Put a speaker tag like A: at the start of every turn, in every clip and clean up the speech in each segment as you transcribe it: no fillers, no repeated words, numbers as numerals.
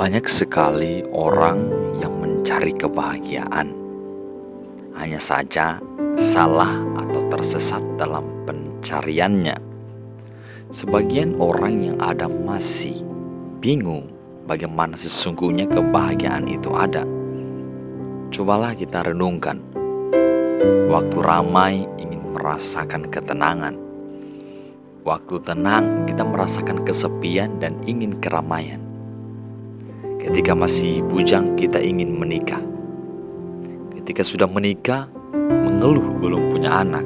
A: Banyak sekali orang yang mencari kebahagiaan, hanya saja salah atau tersesat dalam pencariannya. Sebagian orang yang ada masih bingung bagaimana sesungguhnya kebahagiaan itu ada. Cobalah kita renungkan. Waktu ramai ingin merasakan ketenangan. Waktu tenang kita merasakan kesepian dan ingin keramaian. Ketika masih bujang kita ingin menikah. Ketika sudah menikah, mengeluh belum punya anak.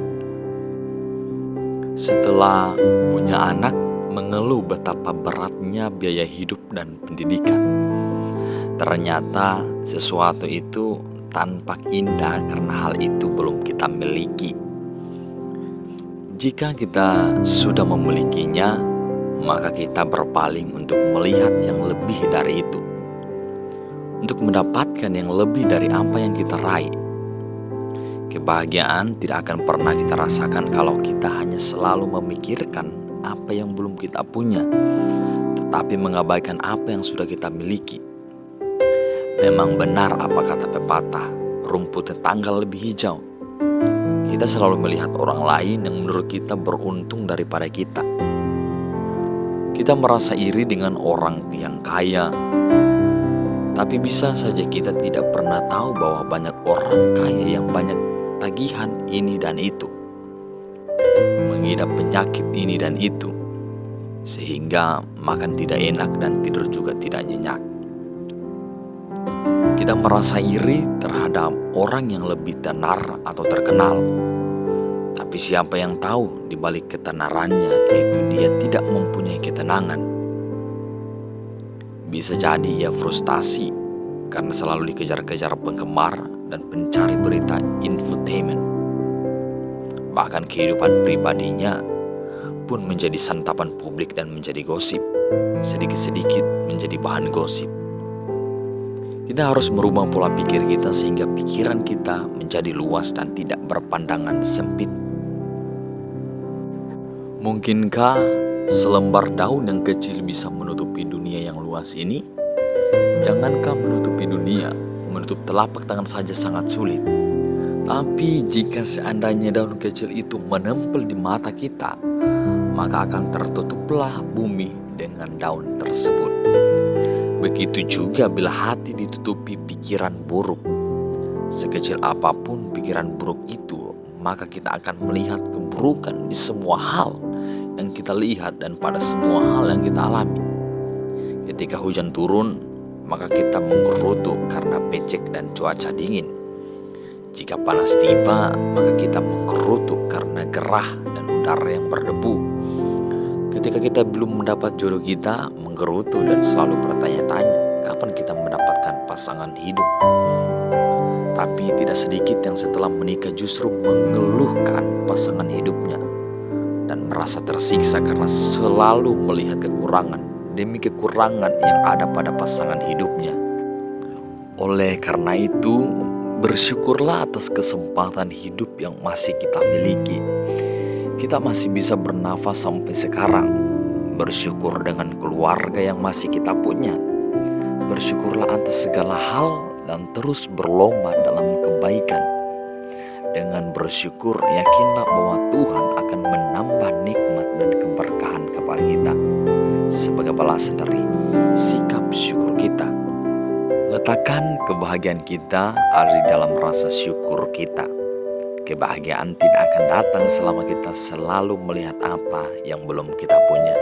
A: Setelah punya anak, mengeluh betapa beratnya biaya hidup dan pendidikan. Ternyata sesuatu itu tampak indah karena hal itu belum kita miliki. Jika kita sudah memilikinya, maka kita berpaling untuk melihat yang lebih dari itu, untuk mendapatkan yang lebih dari apa yang kita raih. Kebahagiaan tidak akan pernah kita rasakan kalau kita hanya selalu memikirkan apa yang belum kita punya, tetapi mengabaikan apa yang sudah kita miliki. Memang benar apa kata pepatah, rumput tetangga lebih hijau. Kita selalu melihat orang lain yang menurut kita beruntung daripada kita. Kita merasa iri dengan orang yang kaya, tapi bisa saja kita tidak pernah tahu bahwa banyak orang kaya yang banyak tagihan ini dan itu, mengidap penyakit ini dan itu, sehingga makan tidak enak dan tidur juga tidak nyenyak. Kita merasa iri terhadap orang yang lebih tenar atau terkenal. Tapi siapa yang tahu di balik ketenarannya itu dia tidak mempunyai ketenangan. Bisa jadi ia frustasi karena selalu dikejar-kejar penggemar dan pencari berita infotainment. Bahkan kehidupan pribadinya pun menjadi santapan publik dan menjadi gosip. Sedikit-sedikit menjadi bahan gosip. Kita harus merubah pola pikir kita sehingga pikiran kita menjadi luas dan tidak berpandangan sempit. Mungkinkah selembar daun yang kecil bisa menutupi dunia yang luas ini? Jangankah menutupi dunia, menutup telapak tangan saja sangat sulit. Tapi jika seandainya daun kecil itu menempel di mata kita, maka akan tertutuplah bumi dengan daun tersebut. Begitu juga bila hati ditutupi pikiran buruk. Sekecil apapun pikiran buruk itu, maka kita akan melihat keburukan di semua hal yang kita lihat dan pada semua hal yang kita alami. Ketika hujan turun, maka kita menggerutu karena becek dan cuaca dingin. Jika panas tiba, maka kita menggerutu karena gerah dan udara yang berdebu. Ketika kita belum mendapat jodoh, kita menggerutu dan selalu bertanya-tanya kapan kita mendapatkan pasangan hidup. Tapi tidak sedikit yang setelah menikah justru mengeluhkan pasangan hidupnya dan merasa tersiksa karena selalu melihat kekurangan demi kekurangan yang ada pada pasangan hidupnya. Oleh karena itu, bersyukurlah atas kesempatan hidup yang masih kita miliki. Kita masih bisa bernafas sampai sekarang. Bersyukur dengan keluarga yang masih kita punya. Bersyukurlah atas segala hal dan terus berlomba dalam kebaikan. Dengan bersyukur, yakinlah bahwa Tuhan akan menambah nikmat dan keberkahan kepada kita sebagai balasan dari sikap syukur kita. Letakkan kebahagiaan kita ada di dalam rasa syukur kita. Kebahagiaan tidak akan datang selama kita selalu melihat apa yang belum kita punya.